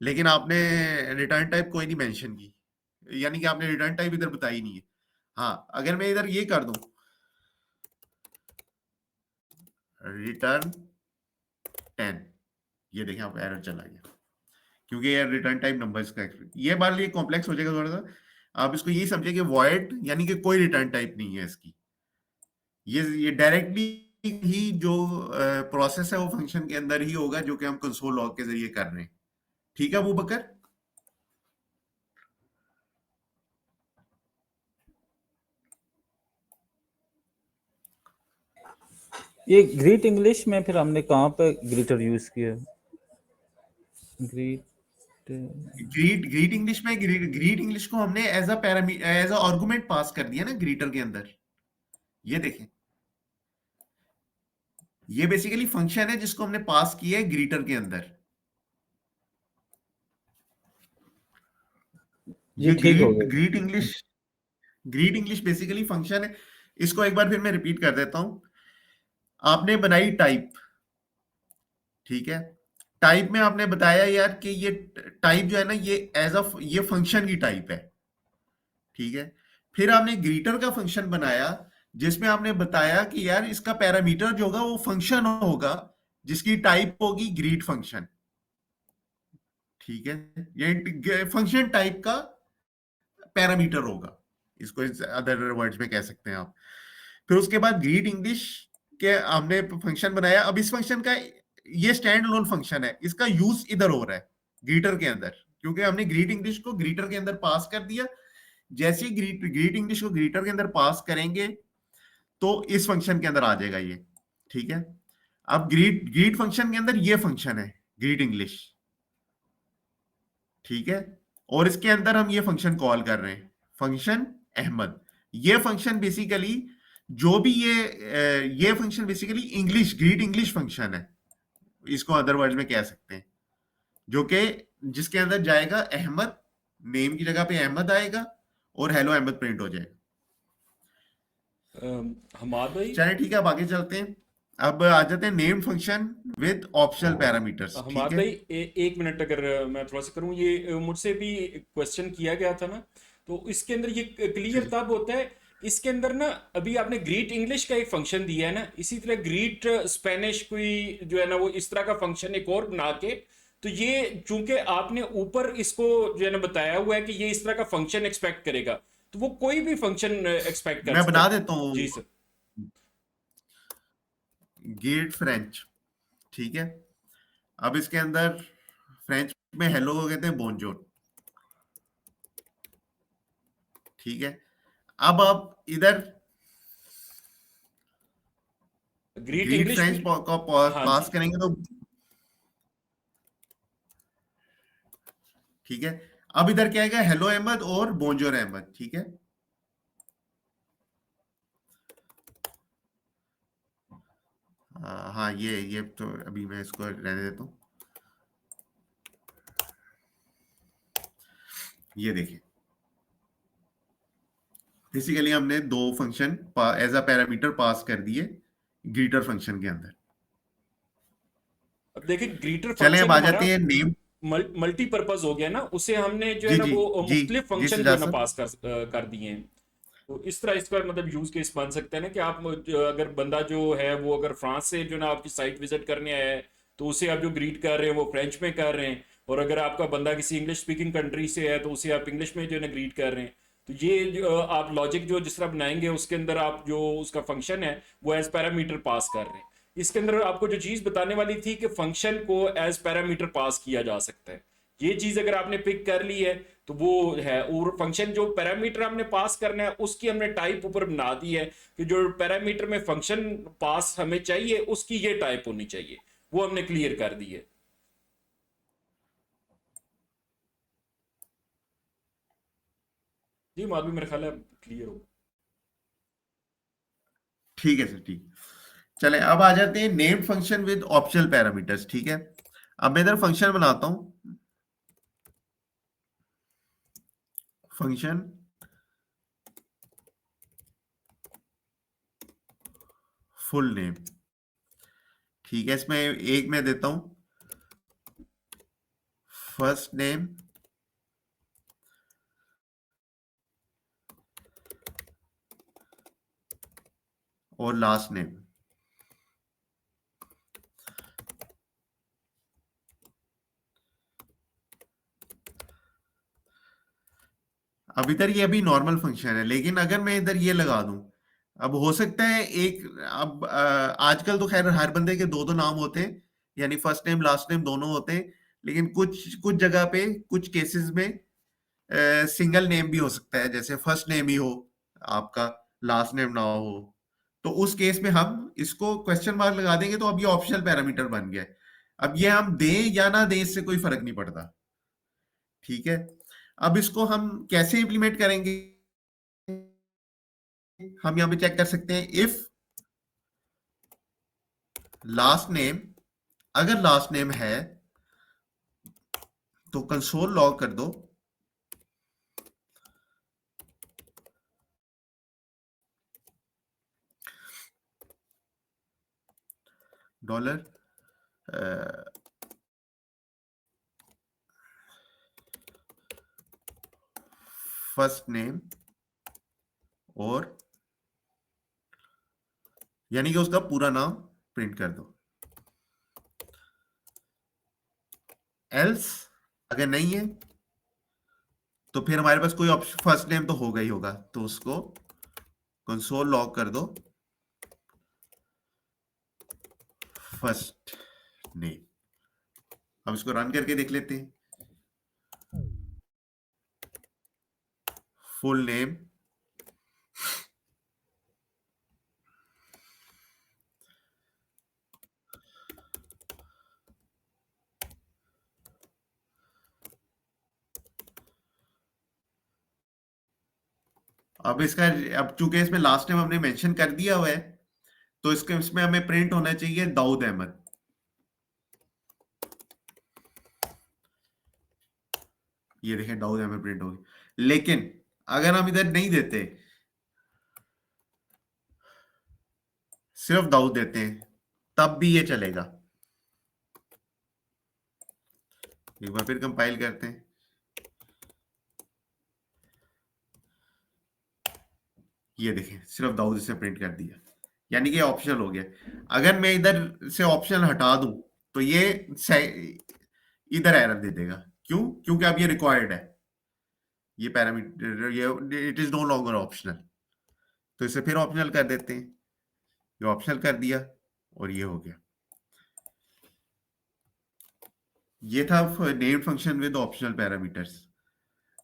लेकिन आपने return type कोई नहीं मेंशन की, यानी कि आपने रिटर्न टाइप इधर बताई नहीं है। हाँ, अगर मैं इधर ये कर दूं रिटर्न 10, ये देखें आप एरर चला गया, क्योंकि यार रिटर्न टाइप नंबर्स का ये बार लिए कॉम्प्लेक्स हो जाएगा थोड़ा सा। आप इसको ये समझे कि वॉइड यानी कि कोई रिटर्न टाइप नहीं है इसकी, ये डायरेक्टली ही जो प्रोसेस है वो फंक्शन के अंदर ही होगा, जो कि हम कंसोल लॉग के जरिए कर रहे हैं। ठीक है अबू बकर? ये ग्रीट इंग्लिश में फिर हमने कहाँ पे ग्रीटर यूज किया? ग्रीट ग्रीट इंग्लिश में ग्रीट इंग्लिश को हमने एज अ आर्गुमेंट पास कर दिया ना ग्रीटर के अंदर। ये देखें, ये बेसिकली फंक्शन है जिसको हमने पास किया है ग्रीटर के अंदर। जी ये ठीक हो गया। ग्रीट इंग्लिश बेसिकली फंक्शन है। इसको एक बार फिर मैं रिपीट कर देता हूं। आपने बनाई टाइप, ठीक है? टाइप में आपने बताया यार कि ये टाइप जो है ना ये ये फंक्शन की टाइप है, ठीक है? फिर आपने ग्रीटर का फंक्शन बनाया जिसमें आपने बताया कि यार इसका पैरामीटर जो होगा वो फंक्शन होगा जिसकी टाइप होगी ग्रीट फंक्शन, ठीक है? ये फंक्शन टाइप का पैरामीटर होगा, इसको अदर वर्ड्स में कह सकते हैं आप। फिर उसके बाद ग्रीट इंग्लिश के हमने फंक्शन बनाया। अब इस फंक्शन का ये स्टैंड अलोन फंक्शन है, इसका यूज इधर हो रहा है ग्रीटर के अंदर, क्योंकि हमने ग्रीट इंग्लिश को ग्रीटर के अंदर पास कर दिया। जैसे ही ग्रीट इंग्लिश को ग्रीटर के अंदर पास करेंगे तो इस फंक्शन के अंदर आ जाएगा ये, ठीक है? अब ग्रीट ग्रीट फंक्शन के अंदर ये फंक्शन है ग्रीट इंग्लिश, ठीक है? और इसके अंदर हम ये फंक्शन कॉल कर रहे हैं फंक्शन अहमद। ये फंक्शन बेसिकली जो भी ये function basically English greet English function है, इसको अदर वर्ड में कह सकते हैं, जो कि जिसके अंदर जाएगा अहमद, नेम की जगह पे अहमद आएगा और हेलो अहमद प्रिंट हो जाएगा। हमाद भाई, चलिए ठीक है, अब आगे चलते हैं। अब आ जाते हैं name function with optional parameters, ठीक हमाद है? भाई, एक मिनट अगर मैं थोड़ा सा करूं, ये मुझसे भी क्वेश्चन किया गया था ना, तो इसके अंदर ये जी क्लियर जी। तब होता है। इसके अंदर ना, अभी आपने ग्रीट इंग्लिश का एक फंक्शन दिया है ना, इसी तरह ग्रीट स्पेनिश कोई जो है ना वो इस तरह का फंक्शन एक और बना के, तो ये चूंकि आपने ऊपर इसको जो है ना बताया हुआ है कि ये इस तरह का फंक्शन एक्सपेक्ट करेगा, तो वो कोई भी फंक्शन एक्सपेक्ट कर मैं सकता बना है। देता हूँ जी सर। गेट फ्रेंच, ठीक है? अब इसके अंदर फ्रेंच में हेलो को कहते हैं बोनजोर, ठीक है? अब आप इधर ग्रीट ग्रीट इंग्लिश फ्रेंच भी। का हाँ पास जी। करेंगे तो ठीक है। अब इधर क्या आएगा, हेलो अहमद और बोंजोर अहमद, ठीक है? हाँ, ये तो अभी मैं इसको रहने देता हूँ। ये देखिए, बेसिकली हमने दो function as a parameter pass कर दिए ग्रीटर फंक्शन के अंदर। अब देखिए, ग्रीटर चलें अब फंक्शन आ हमारा जाते हैं नेम। मल्टीपर्पज हो गया ना, उसे हमने जो है जी ना जी वो जी मुख्तलिफ जी फंक्शन जो है सजाद ना साहब। पास कर दिए हैं। तो इस तरह इसका मतलब यूज केस बन सकते हैं ना कि आप अगर बंदा जो है वो अगर फ्रांस से जो है ना आपकी साइट विजिट करने आया है, तो उसे आप जो ग्रीट कर रहे हैं वो फ्रेंच में कर रहे हैं। और अगर आपका बंदा किसी इंग्लिश स्पीकिंग कंट्री से है तो उसे आप इंग्लिश में जो है ना ग्रीट कर रहे हैं। तो ये आप लॉजिक जो जिस तरह बनाएंगे उसके अंदर आप जो उसका फंक्शन है वो एज पैरामीटर पास कर रहे हैं। इसके अंदर आपको जो चीज बताने वाली थी कि फंक्शन को एज पैरामीटर पास किया जा सकता है, ये चीज अगर आपने पिक कर ली है तो वो है। और फंक्शन जो पैरामीटर हमने पास करना है उसकी हमने टाइप ऊपर बना दी है कि जो पैरामीटर में फंक्शन पास हमें चाहिए उसकी ये टाइप होनी चाहिए, वो हमने क्लियर कर दी है। जी मालूम, मेरा ख्याल है क्लियर हो। ठीक है सर, ठीक। चले अब आ जाते हैं name function with optional parameters, ठीक है? अब मैं इधर फंक्शन बनाता हूं, फंक्शन फुल नेम, ठीक है? इसमें एक मैं देता हूं फर्स्ट नेम और लास्ट नेम। अब इधर ये अभी नॉर्मल फंक्शन है, लेकिन अगर मैं इधर ये लगा दूं, अब हो सकता है एक, अब आजकल तो खैर हर बंदे के दो दो नाम होते हैं, यानी फर्स्ट नेम लास्ट नेम दोनों होते हैं, लेकिन कुछ कुछ जगह पे कुछ केसेस में सिंगल नेम भी हो सकता है, जैसे फर्स्ट नेम ही हो आपका, लास्ट नेम ना हो। तो उस केस में हम इसको क्वेश्चन मार्क लगा देंगे, तो अब ये ऑप्शनल पैरामीटर बन गया है। अब ये हम दें या ना दें इससे कोई फर्क नहीं पड़ता, ठीक है। अब इसको हम कैसे इंप्लीमेंट करेंगे, हम यहां पे चेक कर सकते हैं, इफ लास्ट नेम, अगर लास्ट नेम है तो कंसोल लॉग कर दो डॉलर फर्स्ट नेम, और यानी कि उसका पूरा नाम प्रिंट कर दो। एल्स अगर नहीं है तो फिर हमारे पास कोई ऑप्शन, फर्स्ट नेम तो होगा ही होगा, तो उसको कंसोल लॉग कर दो फर्स्ट नेम। अब इसको रन करके देख लेते हैं। फुल नेम, अब इसका, अब चूंकि इसमें लास्ट नेम हमने मेंशन कर दिया हुआ है, तो इसके इसमें हमें प्रिंट होना चाहिए दाऊद अहमद। ये देखें दाऊद अहमद प्रिंट हो गया। लेकिन अगर हम इधर नहीं देते, सिर्फ दाऊद देते हैं, तब भी ये चलेगा। एक बार फिर कंपाइल करते हैं। ये देखें सिर्फ दाऊद से प्रिंट कर दिया, यानी कि ऑप्शनल हो गया। अगर मैं इधर से ऑप्शनल हटा दूं तो ये इधर एरर दे देगा। क्यों? क्योंकि अब ये रिक्वायर्ड है, ये पैरामीटर, ये it is no longer optional. तो इसे फिर ऑप्शनल कर देते हैं, ये ऑप्शनल कर दिया और ये हो गया। ये था name function with optional parameters.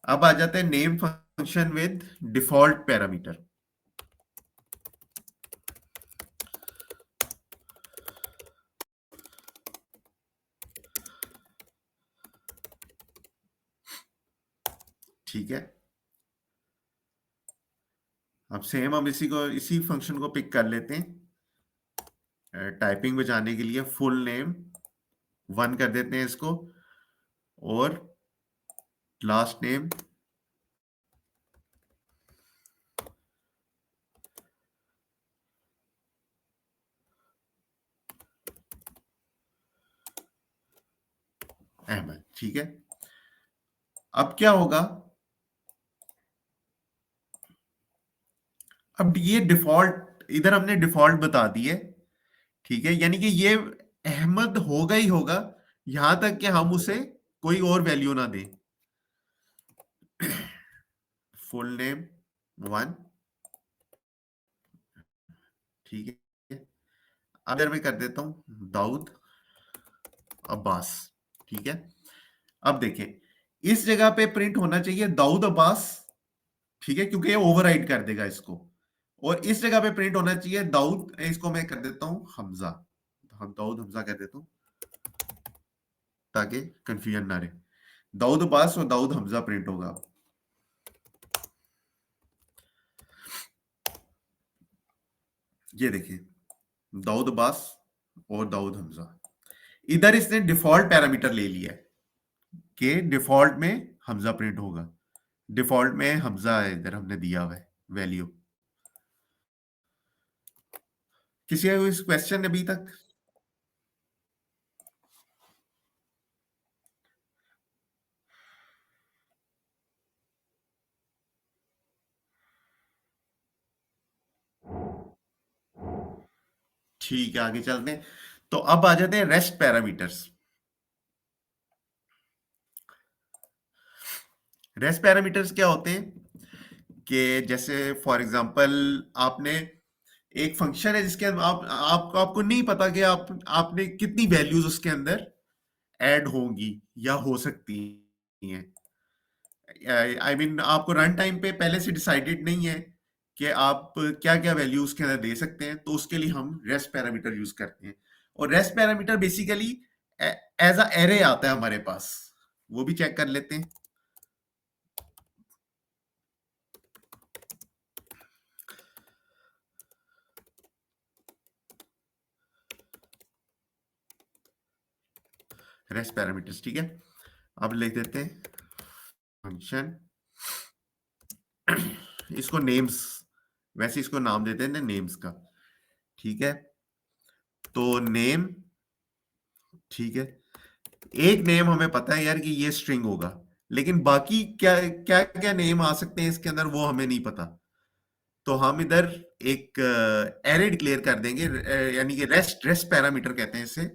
अब आ जाते हैं name function with default parameter. ठीक है, अब सेम हम इसी फंक्शन को पिक कर लेते हैं। टाइपिंग बचाने के लिए फुल नेम 1 कर देते हैं इसको, और लास्ट नेम अहमद। ठीक है, अब क्या होगा, अब ये डिफॉल्ट, इधर हमने डिफॉल्ट बता दिए, ठीक है, यानी कि ये अहमद होगा ही होगा, यहां तक कि हम उसे कोई और वैल्यू ना दें। फुल नेम 1, ठीक है। अब इधर मैं कर देता हूं दाऊद अब्बास। ठीक है, अब देखें इस जगह पे प्रिंट होना चाहिए दाऊद अब्बास, ठीक है, क्योंकि ये ओवरराइड कर देगा इसको। और इस जगह पे प्रिंट होना चाहिए दाऊद, इसको मैं कर देता हूं हमजा, हम दाऊद हमजा कर देता हूं ताकि कंफ्यूजन ना रहे। दाऊद अब्बास और दाऊद हमजा प्रिंट होगा। ये देखिए दाऊद अब्बास और दाऊद हमजा, इधर इसने डिफॉल्ट पैरामीटर ले लिया है कि डिफॉल्ट में हमजा प्रिंट होगा। डिफॉल्ट में हमजा है, इधर हमने दिया हुआ है वैल्यू। किसी का इस क्वेश्चन अभी तक? ठीक है, आगे चलते हैं। तो अब आ जाते हैं रेस्ट पैरामीटर्स। रेस्ट पैरामीटर्स क्या होते हैं कि जैसे फॉर एग्जांपल आपने एक फंक्शन है जिसके अंदर आपको नहीं पता कि आपने कितनी वैल्यूज उसके अंदर ऐड होंगी या हो सकती हैं। आई मीन आपको रन टाइम पे पहले से डिसाइडेड नहीं है कि आप क्या क्या वैल्यू उसके अंदर दे सकते हैं, तो उसके लिए हम रेस्ट पैरामीटर यूज करते हैं। और rest parameter basically as a array आता है हमारे पास, वो भी चेक कर लेते हैं। रेस्ट पैरामीटर्स, ठीक है। अब लिख देते हैं फंक्शन, इसको नेम्स, वैसे इसको नाम देते हैं ना नेम्स का, ठीक है। तो नेम, ठीक है, एक नेम हमें पता है यार कि ये स्ट्रिंग होगा, लेकिन बाकी क्या क्या क्या नेम आ सकते हैं इसके अंदर वो हमें नहीं पता। तो हम इधर एक एरे डिक्लेयर कर देंगे, यानी कि रेस्ट रेस्ट पैरामीटर कहते हैं इसे।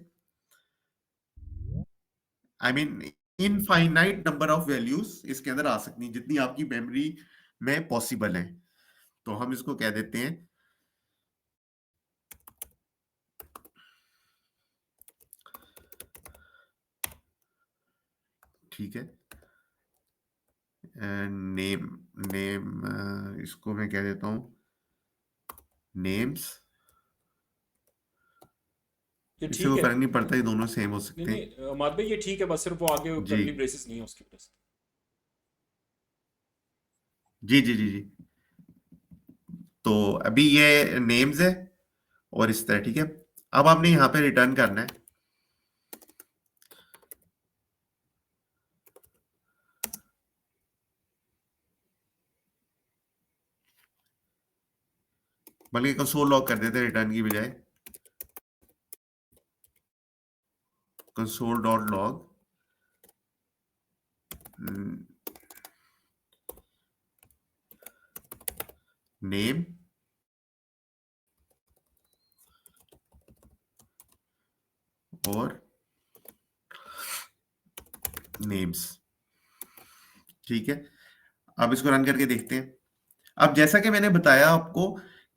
I mean infinite number of values इसके अंदर आ सकती हैं, जितनी आपकी मेमोरी में पॉसिबल है। तो हम इसको कह देते हैं ठीक है नेम, नेम इसको मैं कह देता हूं नेम्स। ये इससे ठीक कोई है। फर्क नहीं पड़ता, ये दोनों सेम हो नहीं सकते हैं। नहीं अमाद भाई, ये ठीक है, बस सिर्फ वो आगे जी करली ब्रेसेस नहीं है उसकी वजह से। जी जी जी जी। तो अभी ये नेम्स है और इस तरह, ठीक है। अब आपने यहाँ पे रिटर्न करना है, बल्कि कंसोल लॉग कर देते हैं रिटर्न की बजाय, कंसोल डॉट लॉग नेम और नेम्स, ठीक है। अब इसको रन करके देखते हैं। अब जैसा कि मैंने बताया आपको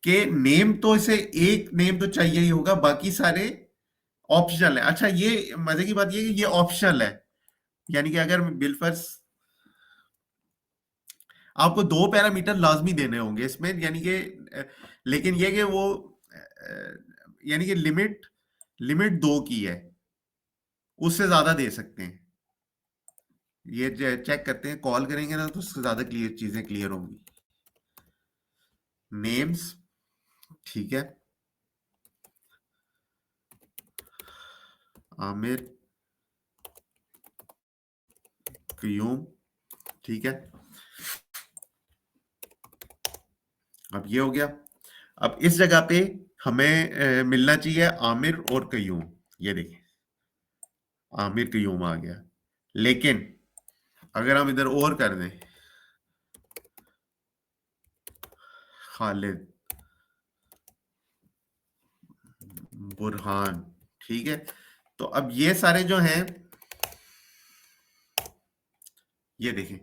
कि नेम तो इसे एक नेम तो चाहिए ही होगा, बाकी सारे ऑप्शनल है। अच्छा, ये मजे की बात ये है कि ये ऑप्शनल है, यानी कि अगर बिलफर्स आपको दो पैरामीटर लाजमी देने होंगे इसमें, यानी कि लेकिन ये कि वो यानी कि लिमिट लिमिट दो की है, उससे ज्यादा दे सकते हैं। ये चेक करते हैं, कॉल करेंगे ना तो उससे ज्यादा क्लियर चीजें क्लियर होंगी। नेम्स, ठीक है, आमिर क्यूम, ठीक है। अब ये हो गया। अब इस जगह पे हमें मिलना चाहिए आमिर और कयूम। ये देखिए आमिर कयूम आ गया, लेकिन अगर हम इधर और कर दें खालिद, बुरहान, ठीक है। तो अब ये सारे जो हैं, ये देखें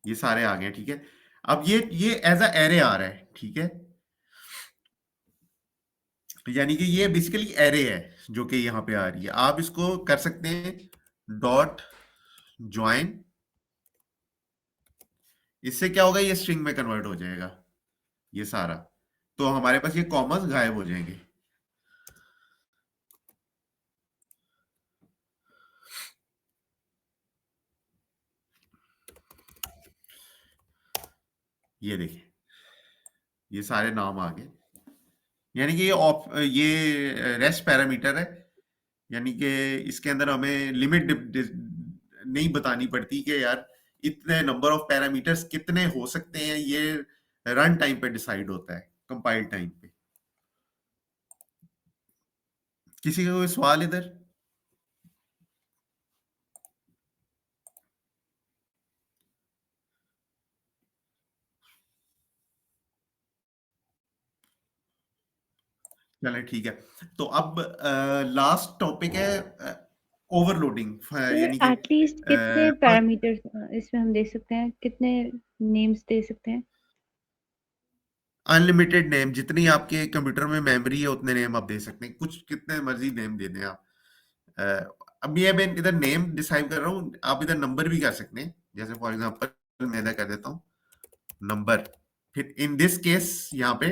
ये सारे आ गए, ठीक है। अब ये एज अ एरे आ रहा है, ठीक है। यानी कि ये बेसिकली एरे है जो कि यहाँ पे आ रही है। आप इसको कर सकते हैं डॉट ज्वाइन, इससे क्या होगा, ये स्ट्रिंग में कन्वर्ट हो जाएगा ये सारा। तो हमारे पास ये कॉमर्स गायब हो जाएंगे। ये देखिए ये सारे नाम आ गए, यानी कि ये रेस्ट पैरामीटर है, यानी कि इसके अंदर हमें लिमिट नहीं बतानी पड़ती कि यार इतने नंबर ऑफ पैरामीटर्स कितने हो सकते हैं। ये रन टाइम पे डिसाइड होता है, कंपाइल टाइम पे। किसी का कोई सवाल इधर? चलें ठीक है। तो अब लास्ट टॉपिक है ओवरलोडिंग, सर यानी कि एटलीस्ट कितने पैरामीटर्स इसमें हम दे सकते हैं, कितने नेम्स दे सकते हैं? अनलिमिटेड नेम, जितनी आपके कंप्यूटर में मेमोरी है उतने नेम आप दे सकते हैं, कुछ कितने मर्जी नेम दे दें आप। अब ये मैं इधर नेम डिसाइड कर रहा हूँ, आप इधर नंबर भी कर सकते हैं। जैसे फॉर एग्जांपल मैं इधर कर देता हूँ नंबर, फिर इन दिस केस यहाँ पे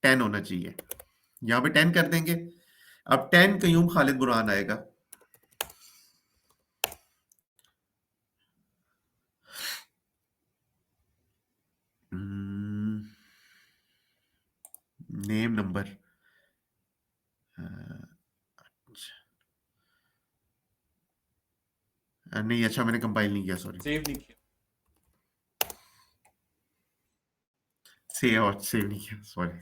10 होना चाहिए, यहाँ पे 10 कर देंगे। अब 10 कयूम खालिद बुरहान आएगा। नेम नंबर, नहीं अच्छा मैंने कंपाइल नहीं किया, सॉरी। सेव नहीं किया। सेव नहीं किया, सॉरी।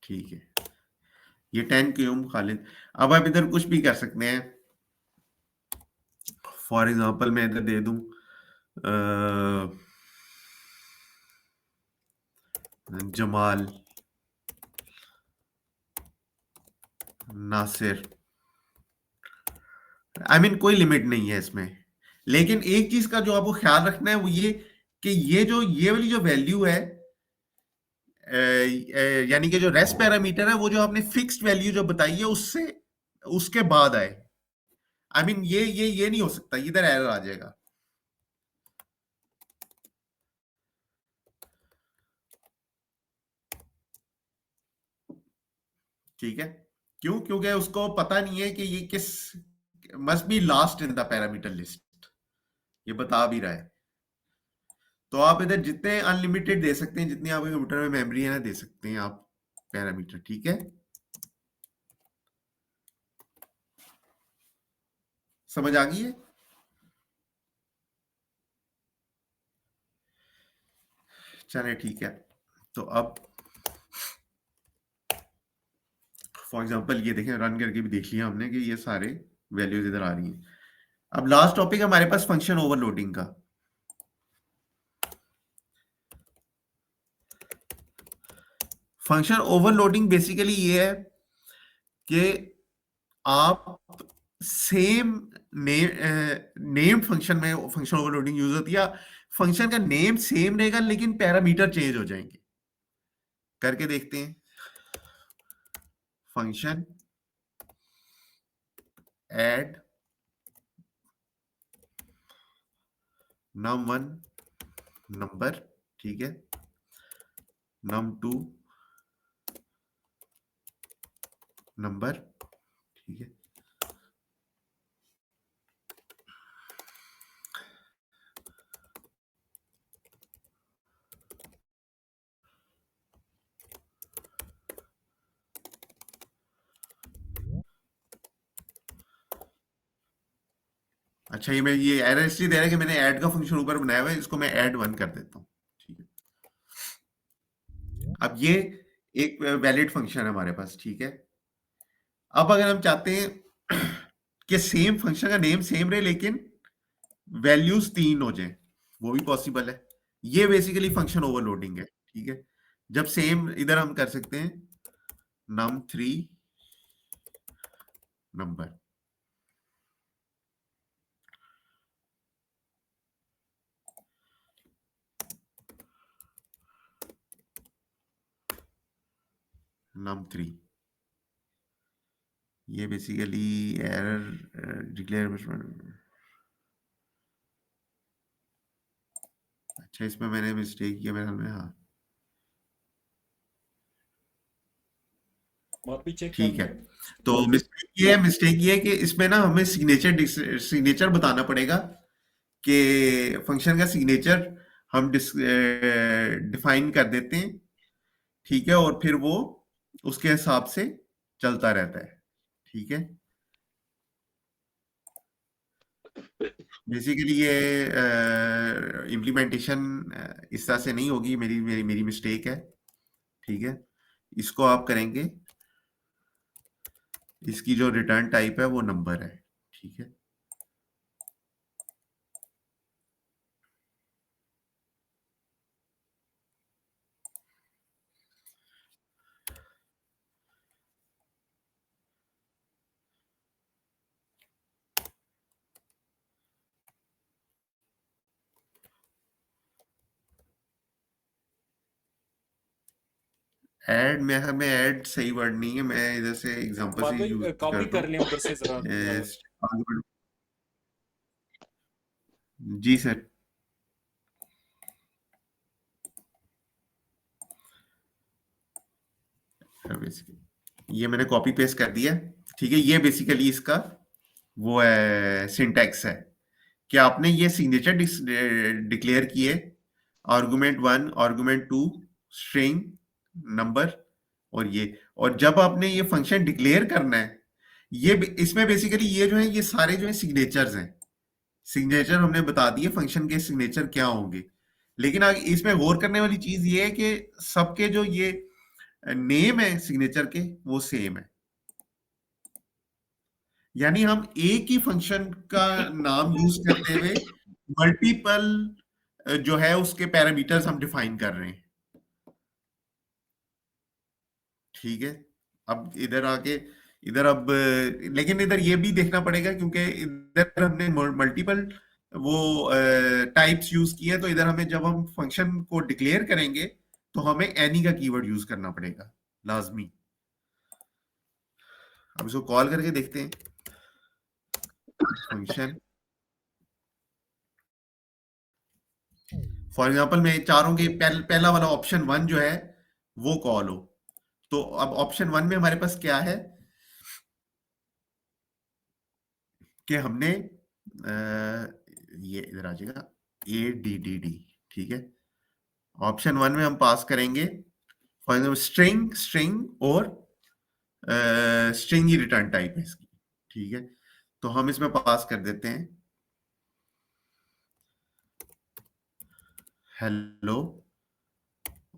ठीक है, ये 10 क्यूम खालिद। अब आप इधर कुछ भी कर सकते हैं। फॉर एग्जांपल मैं इधर दे दूं जमाल नासिर। आई मीन कोई लिमिट नहीं है इसमें, लेकिन एक चीज का जो आपको ख्याल रखना है वो ये कि ये वाली जो वैल्यू है, यानी कि जो रेस्ट पैरामीटर है, वो जो आपने फिक्स्ड वैल्यू जो बताई है उससे उसके बाद आए। आई मीन ये नहीं हो सकता, इधर एरर आ जाएगा। ठीक है, क्यों? क्योंकि उसको पता नहीं है कि ये किस must be last in the parameter list, ये बता भी रहा है। तो आप इधर जितने अनलिमिटेड दे सकते हैं, जितनी आपके कंप्यूटर में मेमोरी है ना, दे सकते हैं आप पैरामीटर। ठीक है, समझ आ गई है? चले ठीक है। तो अब फॉर एग्जांपल ये देखें, रन करके भी देख लिया हमने कि ये सारे वैल्यूज इधर आ रही हैं। अब लास्ट टॉपिक हमारे पास फंक्शन ओवरलोडिंग का। फंक्शन ओवरलोडिंग बेसिकली ये है कि आप सेम नेम फंक्शन में फंक्शन ओवरलोडिंग यूज होती है। फंक्शन का नेम सेम रहेगा लेकिन पैरामीटर चेंज हो जाएंगे। करके देखते हैं। फंक्शन ऐड num1 नंबर, ठीक है, num2 नंबर, ठीक है। अच्छा, ये एरर इसलिए दे रहा है कि मैंने ऐड का फंक्शन ऊपर बनाया हुआ है, इसको मैं ऐड 1 कर देता हूँ। ठीक है, अब ये एक वैलिड फंक्शन है हमारे पास। ठीक है, अब अगर हम चाहते हैं कि सेम फंक्शन का नेम सेम रहे लेकिन वैल्यूज 3 हो जाए, वो भी पॉसिबल है। ये बेसिकली फंक्शन ओवरलोडिंग है। ठीक है, जब सेम इधर हम कर सकते हैं num3 नंबर, num3, ये बेसिकली एरर डिक्लेयर। अच्छा, इसमें मैंने मिस्टेक किया मेरे ख्याल में। हाँ आप भी चेक कर ठीक है, लें। तो मिस्टेक ये है कि इसमें ना हमें सिग्नेचर बताना पड़ेगा कि फंक्शन का सिग्नेचर हम डिफाइन कर देते हैं। ठीक है, और फिर वो उसके हिसाब से चलता रहता है। ठीक है, बेसिकली ये इम्प्लीमेंटेशन इस तरह से नहीं होगी, मेरी मिस्टेक है। ठीक है, इसको आप करेंगे, इसकी जो रिटर्न टाइप है वो नंबर है। ठीक है, में ऐड सही वर्ड नहीं है, मैं इधर से एग्जांपल से बात भाई यूज कॉपी करता कर लें हूँ। उधर से जरा जी सर। ये मैंने कॉपी पेस्ट कर दिया, ठीक है। ये बेसिकली इसका वो है, सिंटैक्स है कि आपने ये सिग्नेचर डिक्लेयर किए, आर्गुमेंट 1, आर्गुमेंट 2, स्ट्रिंग, नंबर, और जब आपने ये फंक्शन डिक्लेयर करना है, इसमें बेसिकली ये जो है, ये सारे जो है सिग्नेचर्स हैं। सिग्नेचर हमने बता दिए फंक्शन के सिग्नेचर क्या होंगे, लेकिन आगे इसमें गौर करने वाली चीज ये है कि सबके जो ये नेम है सिग्नेचर के, वो सेम है। यानी हम एक ही फंक्शन का नाम यूज करते हुए मल्टीपल जो है उसके पैरामीटर्स हम डिफाइन कर रहे हैं, ठीक है। अब इधर आके, इधर अब लेकिन इधर ये भी देखना पड़ेगा, क्योंकि इधर हमने मल्टीपल वो टाइप्स यूज किए, तो इधर हमें जब हम फंक्शन को डिक्लेयर करेंगे तो हमें एनी का कीवर्ड यूज करना पड़ेगा लाजमी। अब इसको कॉल करके देखते हैं, फंक्शन फॉर एग्जांपल मैं चाह रहा हूं कि पहला वाला ऑप्शन 1 जो है वो कॉल हो। तो अब ऑप्शन 1 में हमारे पास क्या है कि हमने ये इधर आ जाएगा ADDD, ठीक है। ऑप्शन 1 में हम पास करेंगे फॉर एग्जाम्पल स्ट्रिंग, और स्ट्रिंग ही रिटर्न टाइप है इसकी, ठीक है। तो हम इसमें पास कर देते हैं हेलो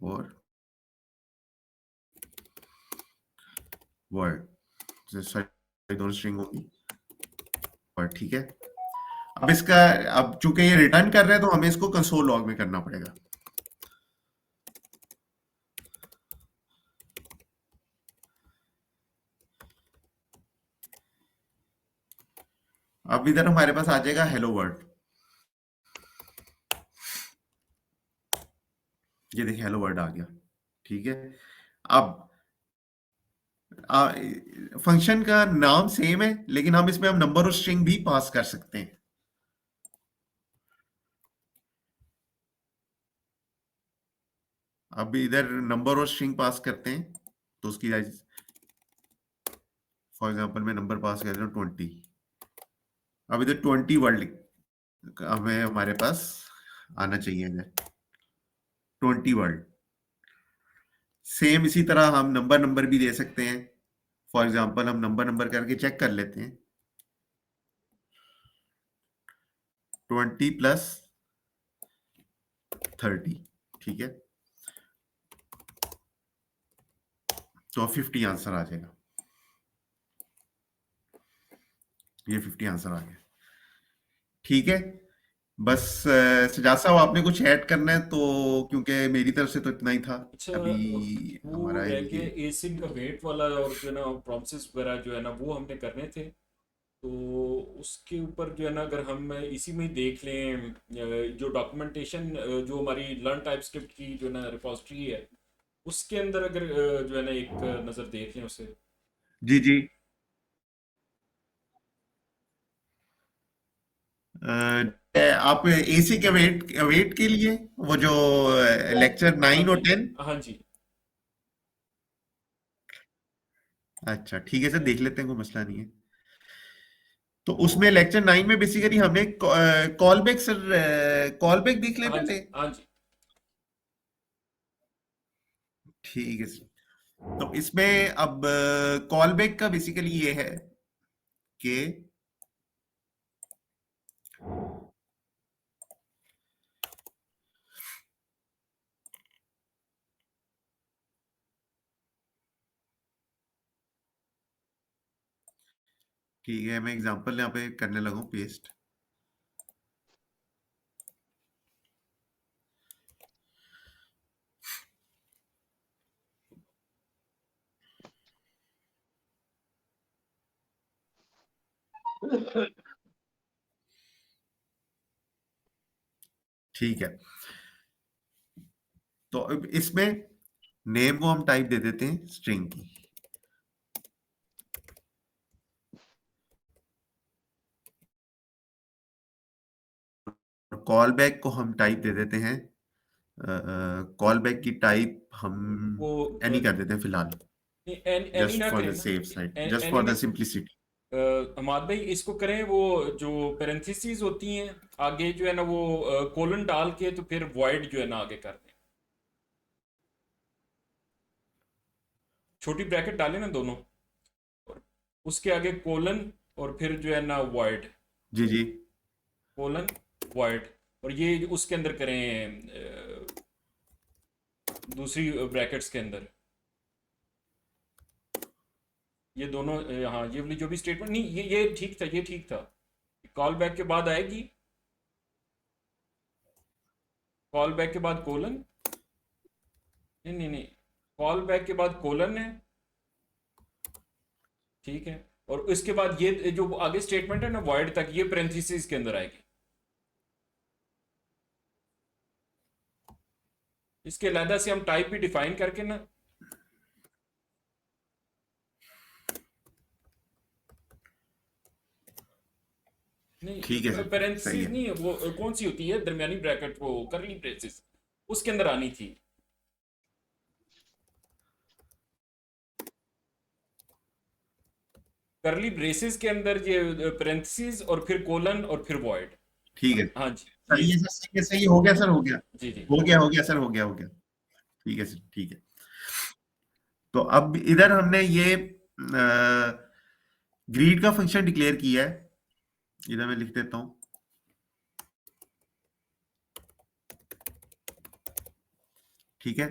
और वर्ड, सॉरी दोनों स्ट्रिंग होगी, और ठीक है। अब इसका, अब चूंकि ये रिटर्न कर रहे हैं तो हमें इसको कंसोल लॉग में करना पड़ेगा। अब इधर हमारे पास आ जाएगा हेलो वर्ड, ये देखिए हेलो वर्ड आ गया, ठीक है। अब फंक्शन का नाम सेम है, लेकिन हम इसमें हम नंबर और स्ट्रिंग भी पास कर सकते हैं। अब इधर नंबर और स्ट्रिंग पास करते हैं, तो उसकी फॉर एग्जांपल मैं नंबर पास कर रहा हूँ 20। अब इधर 20 वर्ड हमें हमारे पास आना चाहिए, इधर 20 वर्ड। सेम इसी तरह हम नंबर नंबर भी दे सकते हैं। फॉर एग्जांपल हम नंबर नंबर करके चेक कर लेते हैं, 20 प्लस 30, ठीक है। तो 50 आंसर आ जाएगा, ये 50 आंसर आ गया, ठीक है। बस सजाद साहब आपने कुछ ऐड करना है तो, क्योंकि मेरी तरफ से तो इतना ही था अच्छा अभी वो हमारा रह ये। गया एसिन का वेट वाला, और जो है ना प्रोसेस वगैरह जो है ना वो हमने करने थे। तो उसके ऊपर जो है ना अगर हम इसी में ही देख लें, जो डॉक्यूमेंटेशन जो हमारी लर्न टाइप स्क्रिप्ट की जो है ना रिपोजिटरी है, उसके अंदर अगर जो है ना एक नज़र देख लें उसे। जी जी। आप एसी के वेट वेट के लिए वो जो लेक्चर हाँ 9 और जी, 10। हाँ जी। अच्छा ठीक है सर, देख लेते हैं, कोई मसला नहीं है। तो उसमें लेक्चर 9 में बेसिकली हमने call back, sir call back देख ले हाँ जी, पहले। हाँ जी। ठीक है सर। तो इसमें अब कॉल बैक का बेसिकली ये है कि ठीक है, मैं एग्जांपल यहाँ पे करने लगा हूँ पेस्ट। ठीक है, तो अब इसमें नेम को हम टाइप दे देते हैं स्ट्रिंग की। कॉल बैक को हम टाइप दे देते हैं, कॉल बैक की टाइप हम वो एनी कर देते हैं फिलहाल, एनी जस्ट ना फॉर द करें ना, safe side, just any for the में सिंप्लिसिटी। हमाद भाई इसको करें वो जो पेरेंथेसिस होती हैं आगे जो है ना वो कोलन डाल के तो फिर वॉइड जो है ना आगे कर दें, छोटी ब्रैकेट डालें ना दोनों, और उसके आगे कोलन और फिर जो है ना वॉइड, जी जी कोलन वॉइड, और ये उसके अंदर करें दूसरी ब्रैकेट्स के अंदर ये दोनों हाँ ये वाली जो भी स्टेटमेंट, नहीं ये ठीक था, ये ठीक था। कॉल बैक के बाद आएगी, कॉल बैक के बाद कोलन, नहीं नहीं नहीं, कॉल बैक के बाद कोलन है, ठीक है, और इसके बाद ये जो आगे स्टेटमेंट है ना वॉइड तक, ये पेरेंथेसिस के अंदर आएगी। इसके अलहदा से हम टाइप भी डिफाइन करके ना, ठीक है नहीं सर, सही पेरेंथेसिस है। नहीं, वो कौन सी होती है दरमियानी ब्रैकेट, वो करली ब्रेसेस, उसके अंदर आनी थी। करली ब्रेसेस के अंदर ये पेरेंथेसिस और फिर कोलन और फिर वॉइड। ठीक है हाँ जी सही ये है सर, सही है, सही हो गया सर, हो गया, जी जी हो गया सर, हो गया, हो गया। ठीक है सर, ठीक है। तो अब इधर हमने ये ग्रीड का फंक्शन डिक्लेयर किया है, इधर मैं लिख देता हूं। ठीक है,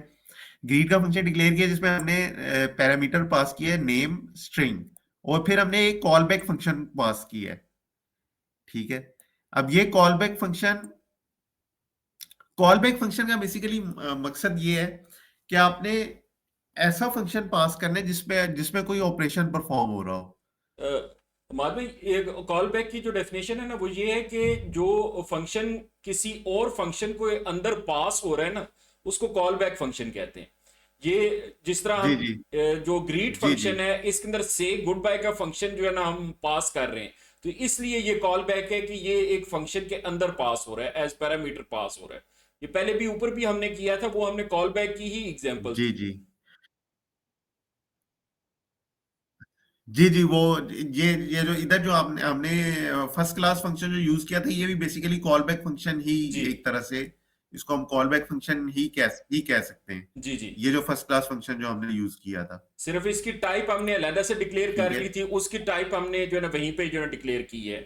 ग्रीड का फंक्शन डिक्लेयर किया जिसमें हमने पैरामीटर पास किया है नेम स्ट्रिंग, और फिर हमने एक कॉल बैक फंक्शन पास किया है। ठीक है, अब ये कॉल बैक फंक्शन का बेसिकली मकसद ये है कि आपने ऐसा फंक्शन पास करना है जिसमें कोई ऑपरेशन परफॉर्म हो रहा हो। हमारे भाई एक कॉल बैक की जो डेफिनेशन है ना वो ये है कि जो फंक्शन किसी और फंक्शन को अंदर पास हो रहा है ना उसको कॉल बैक फंक्शन कहते हैं। ये जिस तरह जी हम जी जो ग्रीट जी जी फंक्शन है इसके अंदर से गुड बाय का फंक्शन जो है ना हम पास कर रहे हैं, तो इसलिए ये कॉल बैक है कि ये एक फंक्शन के अंदर पास हो रहा है, एज पैरामीटर पास हो रहा है। ये पहले भी ऊपर भी हमने किया था, वो हमने कॉल बैक की ही एग्जांपल जी थी। जी जी जी वो ये जो इधर जो आपने हमने फर्स्ट क्लास फंक्शन जो यूज किया था, ये भी बेसिकली कॉल बैक फंक्शन ही, जी एक तरह से इसको हम कॉल बैक फंक्शन ही कह सकते हैं। जी जी, ये जो फर्स्ट क्लास फंक्शन जो हमने यूज किया था। सिर्फ इसकी टाइप हमने अलहदा से डिक्लेयर ठीक कर है, ली थी, उसकी टाइप हमने जो है ना वहीं पे जो है डिक्लेयर की है।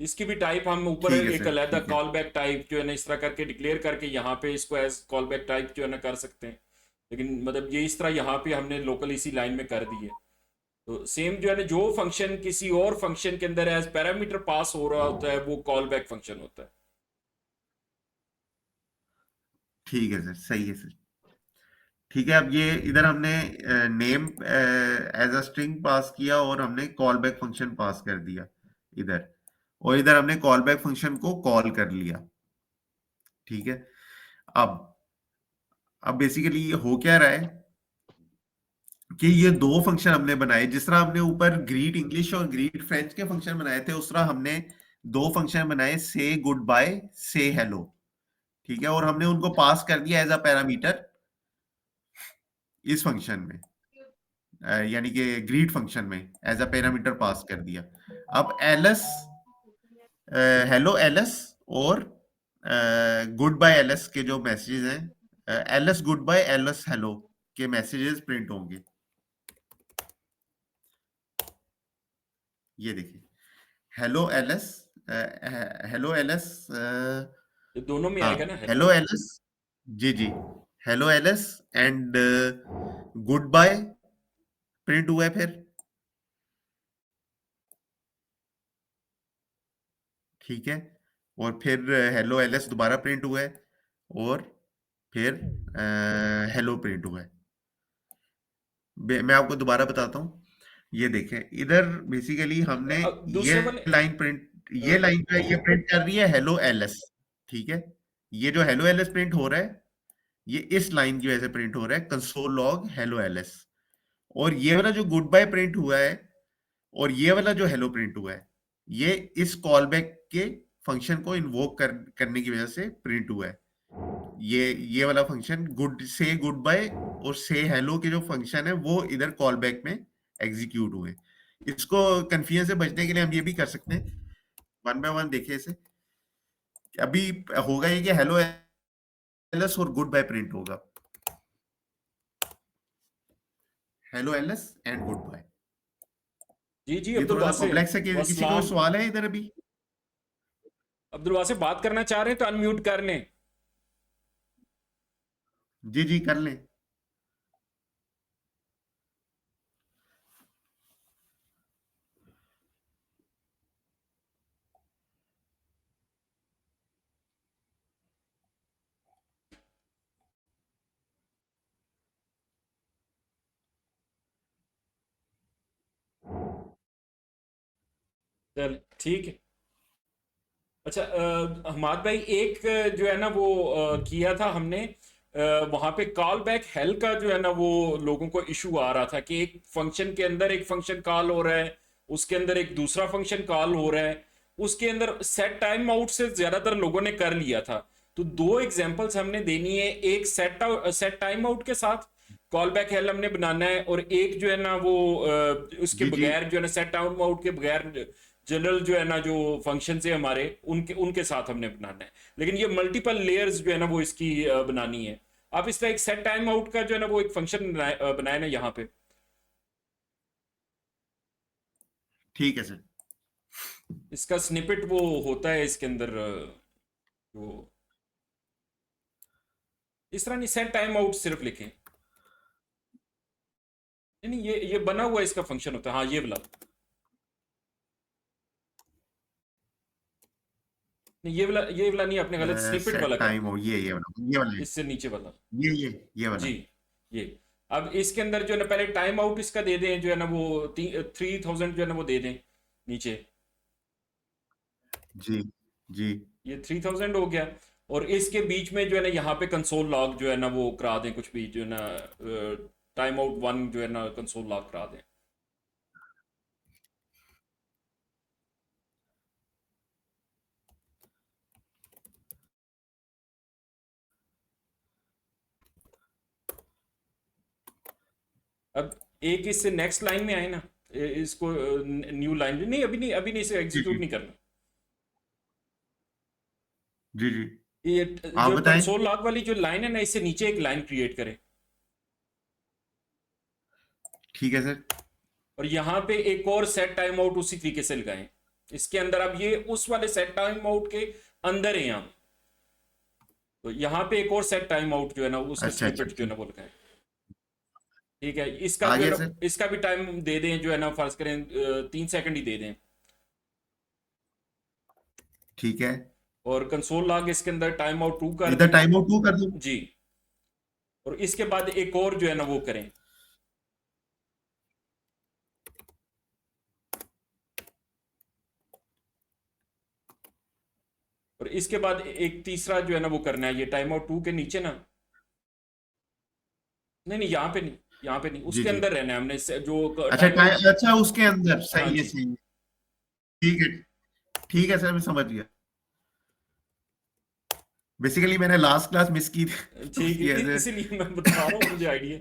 इसकी भी टाइप हम ऊपर ठीक है एक सर, अलहदा ठीक है, कॉल बैक टाइप जो है ना इस तरह करके डिक्लेयर करके यहाँ पे इसको एज कॉल बैक टाइप जो है ना कर सकते हैं, लेकिन मतलब ये इस तरह यहाँ पे हमने लोकल इसी लाइन में कर दी है। तो सेम जो है ना जो फंक्शन किसी और फंक्शन के अंदर एज पैरामीटर पास हो रहा होता है वो कॉल बैक फंक्शन होता है। ठीक है सर, सही है सर। ठीक है, अब ये इधर हमने name as a string pass किया, और हमने कॉल बैक फंक्शन पास कर दिया इधर, और इधर हमने कॉल बैक फंक्शन को कॉल कर लिया। ठीक है, अब अब बेसिकली ये हो क्या रहा है कि ये दो फंक्शन हमने बनाए, जिस तरह हमने ऊपर ग्रीट इंग्लिश और ग्रीट फ्रेंच के फंक्शन बनाए थे, उस तरह हमने दो फंक्शन बनाए, से गुड बाय, से हेलो। ठीक है, और हमने उनको पास कर दिया एज अ पैरामीटर इस फंक्शन में, यानी कि ग्रीट फंक्शन में एज अ पैरामीटर पास कर दिया। अब एलएस, हेलो एलएस और गुड बाय एलएस के जो मैसेजेस हैं, LS goodbye LS hello के मैसेजेस प्रिंट होंगे। ये देखिए, हेलो एलएस, हेलो एलएस, ये दोनों में हाँ आएगा ना हेलो। हेलो एलएस, जी जी, hello LS and goodbye print हुआ है, फिर ठीक है, और फिर हेलो एलएस दोबारा प्रिंट हुआ है, और फिर हेलो प्रिंट हुआ है। मैं आपको दोबारा बताता हूँ, ये देखें इधर बेसिकली हमने ये दूसरे वाले लाइन प्रिंट, ये लाइन जो है ये प्रिंट कर रही है हेलो एलएस। ठीक है, ये जो हेलो एलएस प्रिंट हो रहा है, ये इस लाइन की वजह से प्रिंट हो रहा है, कंसोल लॉग हेलो एलएस। और ये वाला जो गुड बाय प्रिंट हुआ है और ये वाला जो हेलो प्रिंट हुआ है, ये इस कॉल बैक के फंक्शन को इन्वोक करने की वजह से प्रिंट हुआ है। ये वाला फंक्शन गुड बाय और से हेलो के जो फंक्शन है वो इधर कॉल बैक में एग्जीक्यूट हुए। इसको कंफ्यूजन से बचने के लिए हम ये भी कर सकते हैं, वन बाय वन देखिए इसे। अभी होगा ये कि हेलो एलएस और गुड बाय प्रिंट होगा, hello LS and goodbye. जी जी ये अब्दुल थोड़ा सा वासिफ, कॉम्प्लेक्स है कि किसी को वसलाम। सवाल है इधर अभी? अब्दुल वासिफ बात करना चाह रहे हैं तो अनम्यूट कर लें। जी जी कर लें। चल ठीक है। अच्छा हमाद भाई, एक जो है ना वो किया था हमने, वहां पे कॉल बैक हेल का जो है ना वो लोगों को इशू आ रहा था कि एक फंक्शन के अंदर एक फंक्शन कॉल हो रहा है, उसके अंदर एक दूसरा फंक्शन कॉल हो रहा है, उसके अंदर सेट टाइम आउट से ज्यादातर लोगों ने कर लिया था। तो दो एग्जांपल्स हमने देनी है, एक सेट टाइम आउट के साथ कॉल बैक हेल हमने बनाना है, और एक जो है ना वो उसके जी जी बगैर जो है ना सेट टाइम आउट के बगैर जनरल जो है ना जो फंक्शन है हमारे उनके उनके साथ हमने बनाना है। लेकिन ये मल्टीपल लेयर्स जो है ना वो इसकी बनानी है। आप इस तरह एक सेट टाइम आउट का जो है ना वो एक फंक्शन बनाए ना यहाँ पे। ठीक है सर। इसका स्निपेट वो होता है इसके अंदर वो इस तरह नहीं, सेट टाइम आउट सिर्फ लिखें। नहीं नहीं, ये बना हुआ इसका फंक्शन होता है, हाँ ये वाला। नहीं ये वाला नहीं, आपने गलत स्निपेट सेट वाला कर टाइम दिया। हो ये वाला है। इससे नीचे वाला। ये वाला। जी ये। अब इसके अंदर जो है ना पहले टाइम आउट इसका दे दें जो है ना वो 3000 जो है ना वो दे दें नीचे। जी जी ये 3000 हो गया। और इसके बीच में जो है ना यहाँ पे कंसोल लॉग जो है ना वो करा दें, कुछ भी जो है ना टाइम आउट 1 जो है ना कंसोल लॉग करा दें। अब एक इससे नेक्स्ट लाइन में आए ना, इसको न्यू लाइन नहीं, अभी नहीं इसे जी एग्जीक्यूट जी नहीं करना। जी जी ये आप जो बताएं। कंसोल लॉग वाली जो लाइन है ना, इससे नीचे एक लाइन क्रिएट करें। ठीक है सर। और यहाँ पे एक और सेट टाइम आउट उसी तरीके से लगाएं। इसके अंदर अब ये उस वाले सेट टाइम आउट के अंदर है हम। तो यहाँ पे एक और सेट टाइम आउट जो है ना उसका अच्छा अच्छा स्निपेट जो है ना ठीक। वो लगाएं। ठीक है, इसका आ जो है गया ना सर। इसका भी टाइम दे दें जो है ना, फर्ज करें 3 सेकंड ही दे दें। ठीक है। और कंसोल लॉग इसके अंदर टाइम आउट 2 कर इधर दें। टाइम आउट 2 कर दूं? जी। और इसके बाद एक और जो है ना वो करें। और इसके बाद एक तीसरा जो है ना वो करना है, ये टाइम आउट 2 के नीचे ना। नहीं नहीं, यहाँ पे नहीं, यहाँ पे नहीं, जी उसके जी। अंदर रहना है हमने जो अच्छा टाइम आउट। अच्छा उसके अंदर हाँ सही है जी। सही है। ठीक है। ठीक है सर मैं समझ गया। बेसिकली मैंने लास्ट क्लास मिस की थी तो ठीक इसकी है, वजह से। इसीलिए मैं बता रहा हूँ, मुझे आइडिया।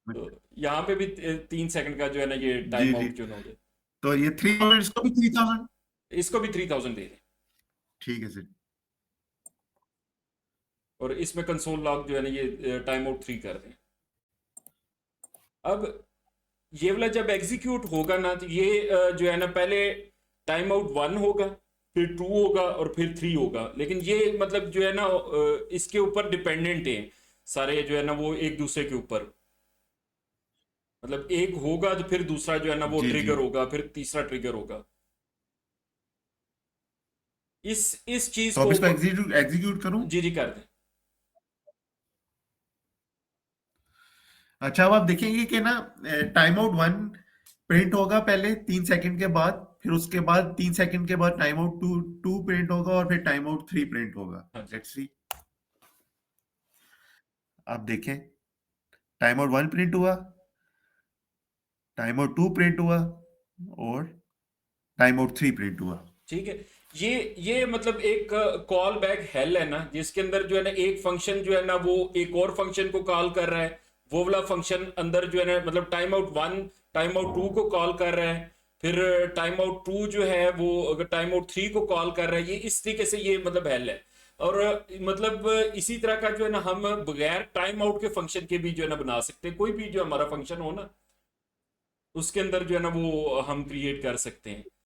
तो यहाँ पे भी 3 सेकंड का जो है ना ये जी टाइम जी। आउट जो ना हो जाए। तो ये 3000 इसको भी 3000। इसको भी 3000 दे दें। ठीक है सर। और इसमें कंसोल लॉग जो है ना ये टाइम आउट 3 कर दें। अब ये वाला जब एग्जीक्यूट होगा ना तो ये जो है ना पहले टाइम आउट 1 होगा, फिर 2 होगा और फिर 3 होगा। लेकिन ये मतलब जो है ना इसके ऊपर डिपेंडेंट है सारे जो है ना वो एक दूसरे के ऊपर। मतलब एक होगा तो फिर दूसरा जो है ना वो जी जी। ट्रिगर होगा, फिर तीसरा ट्रिगर होगा। इस चीज तो अब को इसको एग्जीक्यूट करूं? जी जी कर दें। अच्छा अब आप देखेंगे कि ना टाइम आउट 1 प्रिंट होगा पहले 3 सेकंड के बाद, फिर उसके बाद 3 सेकंड के बाद टाइम आउट 2 प्रिंट होगा और फिर टाइम आउट 3 प्रिंट होगा। हाँ जी। Let's see. आप देखें, टाइम आउट 1 प्रिंट हुआ, टाइम आउट 2 प्रिंट हुआ और टाइम आउट 3 प्रिंट हुआ। ठीक है। ये मतलब एक कॉल बैक हेल है ना, जिसके अंदर जो है ना एक फंक्शन जो है ना वो एक और फंक्शन को कॉल कर रहा है, वो वाला फंक्शन अंदर जो है ना मतलब टाइम आउट 1 टाइम आउट 2 को कॉल कर रहा है, फिर टाइम आउट 2 जो है वो अगर टाइम आउट 3 को कॉल कर रहा है। ये इस तरीके से ये मतलब हेल है। और मतलब इसी तरह का जो है ना हम बगैर टाइम आउट के फंक्शन के भी जो है ना बना सकते हैं। कोई भी जो हमारा फंक्शन हो ना उसके अंदर जो है ना वो हम क्रिएट कर सकते हैं।